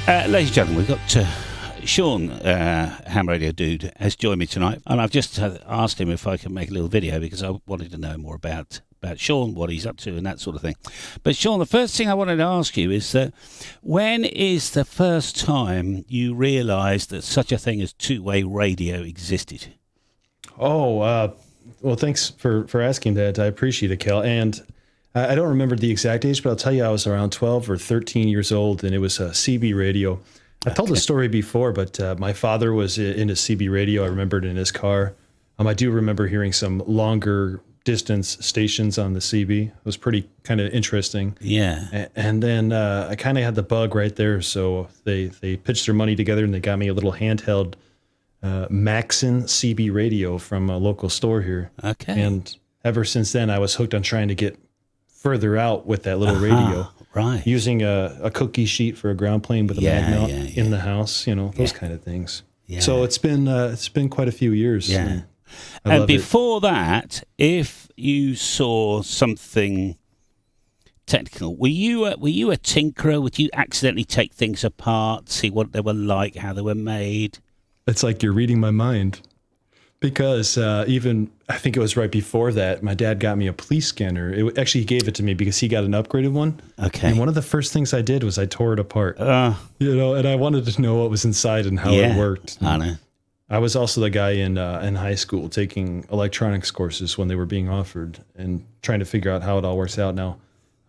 Ladies and gentlemen, we've got Sean, Ham Radio Dude, has joined me tonight, and I've just asked him if I can make a little video because I wanted to know more about Sean, what he's up to, and that sort of thing. But Sean, the first thing I wanted to ask you is that when is the first time you realised that such a thing as two-way radio existed? Well, thanks for asking that. I appreciate it, Cal. And I don't remember the exact age, but I'll tell you I was around 12 or 13 years old, and it was a CB radio. I've told the story before, but my father was into CB radio. I remembered in his car. I do remember hearing some longer distance stations on the CB. It was pretty kind of interesting. Yeah. And then I kind of had the bug right there, so they pitched their money together, and they got me a little handheld Maxon CB radio from a local store here. Okay. And ever since then, I was hooked on trying to get further out with that little radio. Right. Using a cookie sheet for a ground plane with a magnet in the house, you know, those kind of things. Yeah. So it's been quite a few years. Yeah. And before that, if you saw something technical, were you a tinkerer? Would you accidentally take things apart, see what they were like, how they were made? It's like you're reading my mind. Because even, I think it was right before that, my dad got me a police scanner. Actually, he gave it to me because he got an upgraded one. Okay. And one of the first things I did was I tore it apart. You know, and I wanted to know what was inside and how it worked. I know. I was also the guy in high school taking electronics courses when they were being offered and trying to figure out how it all works out now.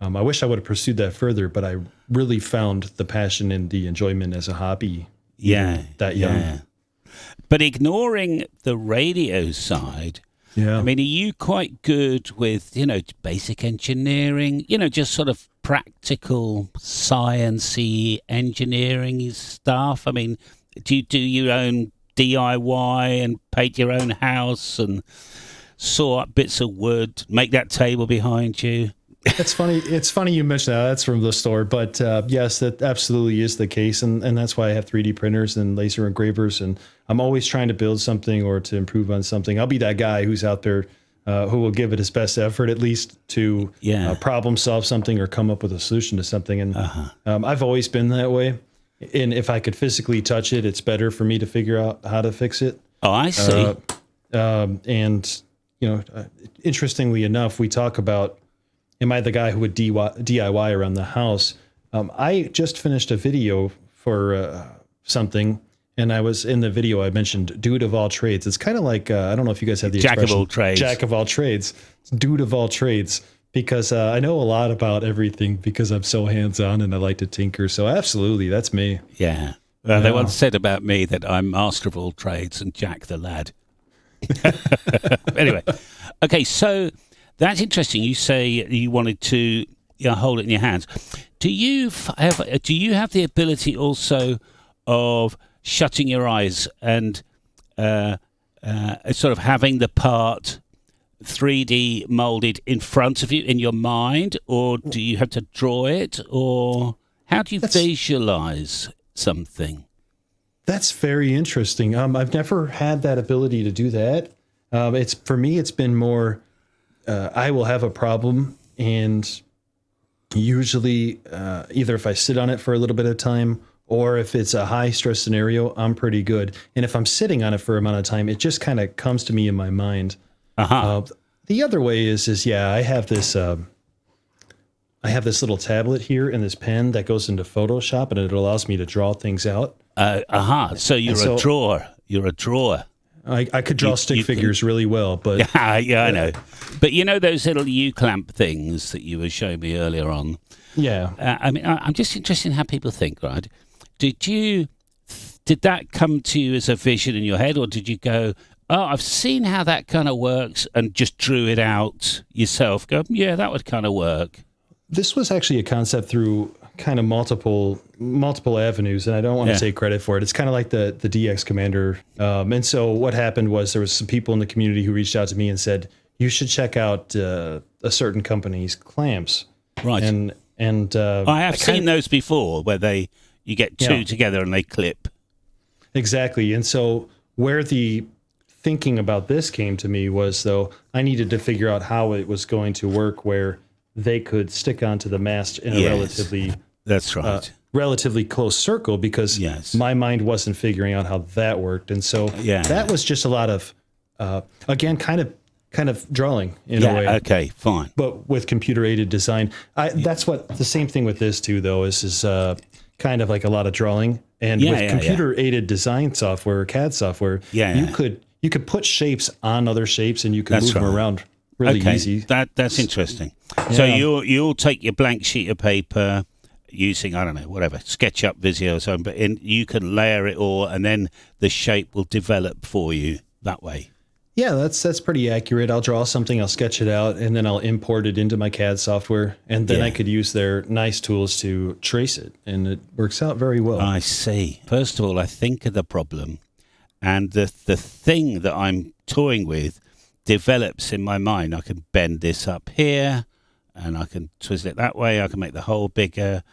I wish I would have pursued that further, but I really found the passion and the enjoyment as a hobby. That young. Yeah. But ignoring the radio side, I mean, are you quite good with, you know, basic engineering, you know, just sort of practical science-y engineering stuff? I mean, do you do your own DIY and paint your own house and saw up bits of wood, make that table behind you? That's funny. It's funny you mentioned that. That's from the store. But yes, that absolutely is the case. And that's why I have 3D printers and laser engravers. And I'm always trying to build something or to improve on something. I'll be that guy who's out there who will give it his best effort, at least to problem solve something or come up with a solution to something. And I've always been that way. And if I could physically touch it, it's better for me to figure out how to fix it. Oh, I see. And, you know, interestingly enough, we talk about, am I the guy who would DIY around the house? I just finished a video for something, and I was in the video, I mentioned dude of all trades. It's kind of like, I don't know if you guys have the Jack expression. of all trades. Jack of all trades. Dude of all trades. Because I know a lot about everything because I'm so hands-on and I like to tinker. So absolutely, that's me. Yeah. Well, they once said about me that I'm master of all trades and Jack the lad. Anyway, okay, so that's interesting. You say you wanted to hold it in your hands. Do you have the ability also of shutting your eyes and sort of having the part 3D molded in front of you in your mind, or do you have to draw it, or how do you visualize something? That's very interesting. I've never had that ability to do that. For me, it's been more, I will have a problem, and usually either if I sit on it for a little bit of time, or if it's a high stress scenario, I'm pretty good. And if I'm sitting on it for a amount of time, it just kind of comes to me in my mind. The other way is I have this little tablet here and this pen that goes into Photoshop, and it allows me to draw things out. So you're a drawer. You're a drawer. I could draw stick figures really well, but yeah, I know. But you know those little U-clamp things that you were showing me earlier on. Yeah. I mean, I'm just interested in how people think. Right? Did that come to you as a vision in your head, or did you go, oh, I've seen how that kind of works, and just drew it out yourself? Go, yeah, that would kind of work. This was actually a concept through kind of multiple avenues, and I don't want to take credit for it. It's kind of like the DX Commander. And so what happened was there was some people in the community who reached out to me and said, you should check out a certain company's clamps. Right. And I have seen those before where you get two together and they clip. Exactly. And so where the thinking about this came to me was, though, I needed to figure out how it was going to work where they could stick onto the mast in a relatively relatively close circle because my mind wasn't figuring out how that worked. And so that was just a lot of, again, kind of drawing in a way. Okay, fine. But with computer aided design, that's what the same thing with this too, though, is kind of like a lot of drawing. And with computer aided design software, CAD software, you could put shapes on other shapes and you could move them around really easy. That's interesting. So you'll take your blank sheet of paper using, I don't know, whatever, SketchUp, Visio or something, but you can layer it all and then the shape will develop for you that way. Yeah, that's pretty accurate. I'll draw something, I'll sketch it out, and then I'll import it into my CAD software, and then I could use their nice tools to trace it, and it works out very well. I see. First of all, I think of the problem, and the thing that I'm toying with develops in my mind. I can bend this up here, and I can twist it that way. I can make the hole bigger,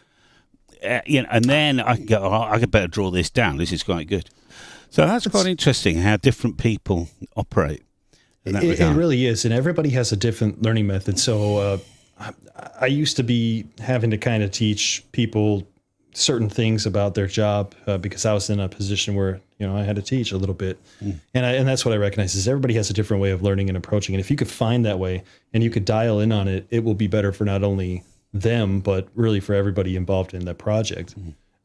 and then I can go, oh, I could better draw this down. This is quite good. So that's quite interesting how different people operate. It really is, and everybody has a different learning method. So I used to be having to kind of teach people certain things about their job because I was in a position where I had to teach a little bit, and that's what I recognize is everybody has a different way of learning and approaching. And if you could find that way and you could dial in on it, it will be better for not only them but really for everybody involved in that project.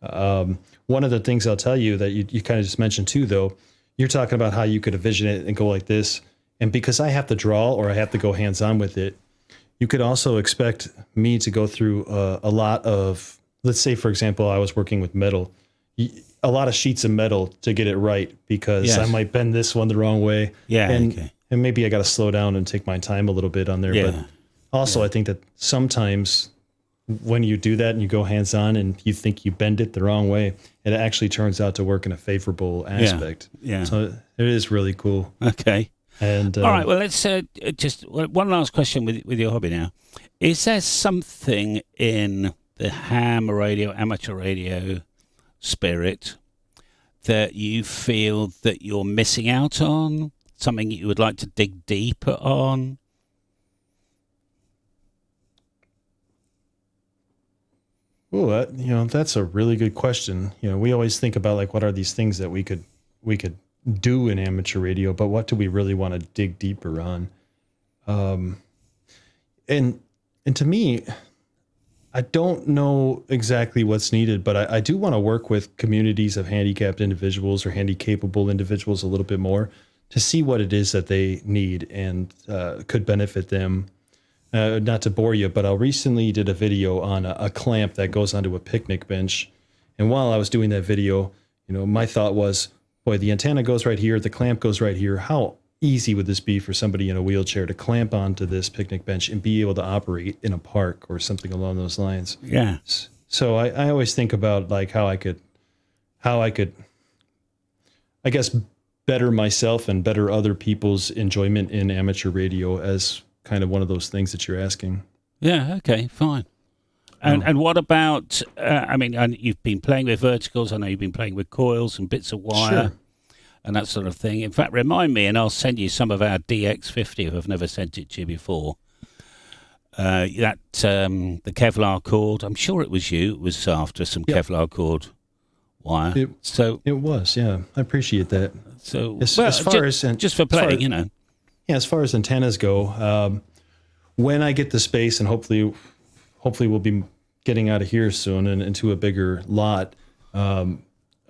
One of the things I'll tell you that you kind of just mentioned too, though, you're talking about how you could envision it and go like this. And because I have to draw or I have to go hands-on with it, you could also expect me to go through a lot of, let's say, for example, I was working with metal, a lot of sheets of metal to get it right because I might bend this one the wrong way. And maybe I got to slow down and take my time a little bit on there. But also I think that sometimes when you do that and you go hands-on and you think you bend it the wrong way, it actually turns out to work in a favorable aspect. So it is really cool. Okay. And all right, well, let's just one last question with your hobby now. Is there something in the ham radio, amateur radio spirit that you feel that you're missing out on? Something you would like to dig deeper on? Oh, that's a really good question. We always think about like, what are these things that we could do in amateur radio, but what do we really want to dig deeper on? And to me, I don't know exactly what's needed, but I do want to work with communities of handicapped individuals or handy-capable individuals a little bit more to see what it is that they need and could benefit them. Not to bore you, but I recently did a video on a clamp that goes onto a picnic bench. And while I was doing that video, my thought was, boy, the antenna goes right here, the clamp goes right here. How easy would this be for somebody in a wheelchair to clamp onto this picnic bench and be able to operate in a park or something along those lines? Yeah. So I always think about like how I could, I guess, better myself and better other people's enjoyment in amateur radio as kind of one of those things that you're asking. Yeah. Okay. Fine. And what about? You've been playing with verticals. I know you've been playing with coils and bits of wire and that sort of thing. In fact, remind me, and I'll send you some of our DX50 if I've never sent it to you before. The Kevlar cord. I'm sure it was you. It was after some Kevlar cord wire. It was. Yeah, I appreciate that. So as far as just for playing, Yeah, as far as antennas go, when I get the space, and hopefully we'll be getting out of here soon and into a bigger lot, a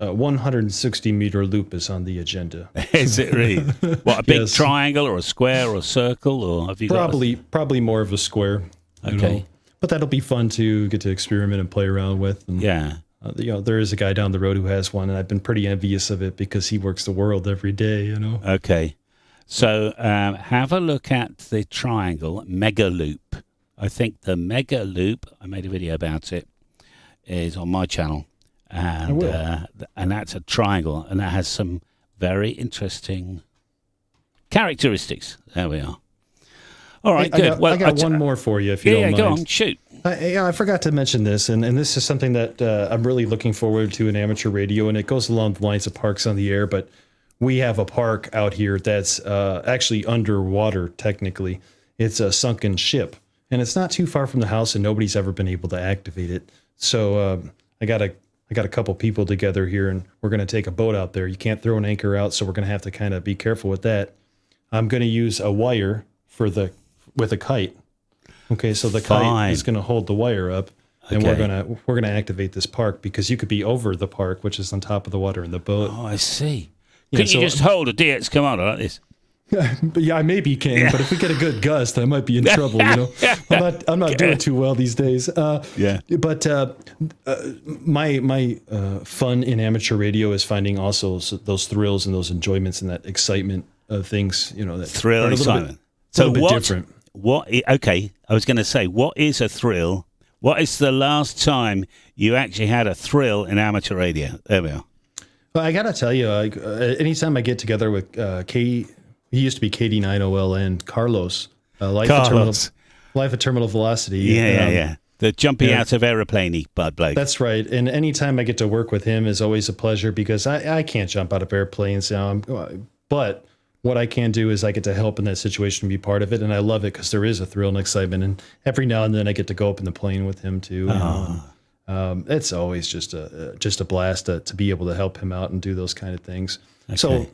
160-meter loop is on the agenda. Is it really? What, a big triangle or a square or a circle, or have you probably more of a square? Okay, but that'll be fun to get to experiment and play around with. And, there is a guy down the road who has one, and I've been pretty envious of it because he works the world every day. Okay. So have a look at the triangle Mega Loop. I think the Mega Loop, I made a video about it, is on my channel. And that's a triangle, and that has some very interesting characteristics. There we are. All right, good. I got one more for you, if you don't mind. Yeah, go on, shoot. I forgot to mention this, and this is something that I'm really looking forward to in amateur radio, and it goes along the lines of Parks on the Air, but we have a park out here that's actually underwater, technically. It's a sunken ship, and it's not too far from the house, and nobody's ever been able to activate it. So I got a I got a couple people together here and we're going to take a boat out there. You can't throw an anchor out, so we're going to have to kind of be careful with that. I'm going to use a wire with a kite. Okay, so the kite is going to hold the wire up, and we're gonna activate this park, because you could be over the park, which is on top of the water in the boat. Oh, I see. Could you just hold a DX commander like this? Yeah, I maybe can, but if we get a good gust, I might be in trouble. You know, I'm not doing too well these days. But my fun in amateur radio is finding also those thrills and those enjoyments and that excitement of things. You know, that thrill and excitement. So what? Different. Okay, I was going to say, what is a thrill? What is the last time you actually had a thrill in amateur radio? There we are. Well, I got to tell you, anytime I get together with he used to be KD9OL and Carlos, Life at Terminal Velocity. Yeah. The jumping out of aeroplane-y bloke. That's right. And anytime I get to work with him is always a pleasure, because I can't jump out of airplanes now. But what I can do is I get to help in that situation and be part of it. And I love it, because there is a thrill and excitement. And every now and then I get to go up in the plane with him too. It's always just a blast to be able to help him out and do those kind of things. Okay. So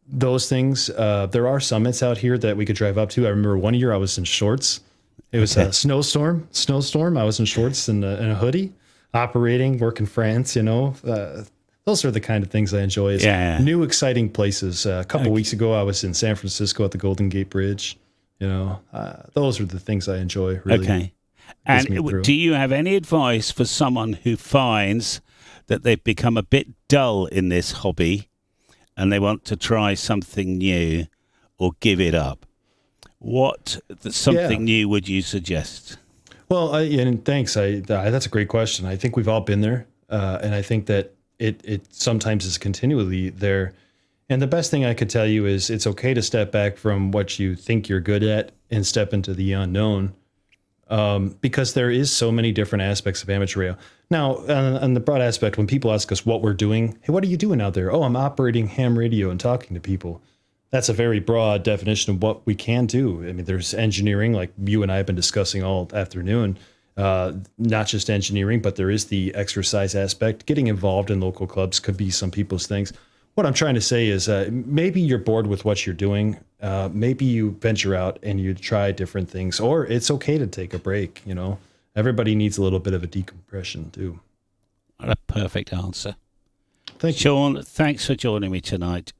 those things, there are summits out here that we could drive up to. I remember one year I was in shorts. It was a snowstorm. I was in shorts and a hoodie, operating, working France, you know. Those are the kind of things I enjoy. New, exciting places. A couple weeks ago, I was in San Francisco at the Golden Gate Bridge. You know, those are the things I enjoy. Really. Okay. And do you have any advice for someone who finds that they've become a bit dull in this hobby and they want to try something new or give it up? What something new would you suggest? Well, and thanks. That's a great question. I think we've all been there, and I think that it sometimes is continually there. And the best thing I could tell you is it's okay to step back from what you think you're good at and step into the unknown, because there is so many different aspects of amateur radio. Now, on the broad aspect, when people ask us what we're doing, hey, what are you doing out there? Oh, I'm operating ham radio and talking to people. That's a very broad definition of what we can do. I mean, there's engineering, like you and I have been discussing all afternoon, not just engineering, but there is the exercise aspect. Getting involved in local clubs could be some people's things. What I'm trying to say is maybe you're bored with what you're doing. Maybe you venture out and you try different things, or it's okay to take a break. You know, everybody needs a little bit of a decompression too. What a perfect answer. Thank you. Sean, thanks for joining me tonight.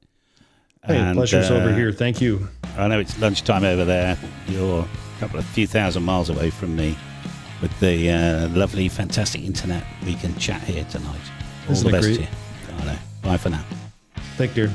Hey, pleasure's over here. Thank you. I know it's lunchtime over there. You're a few thousand miles away from me. With the lovely, fantastic internet, we can chat here tonight. All the best to you. I know. Bye for now. Thank you.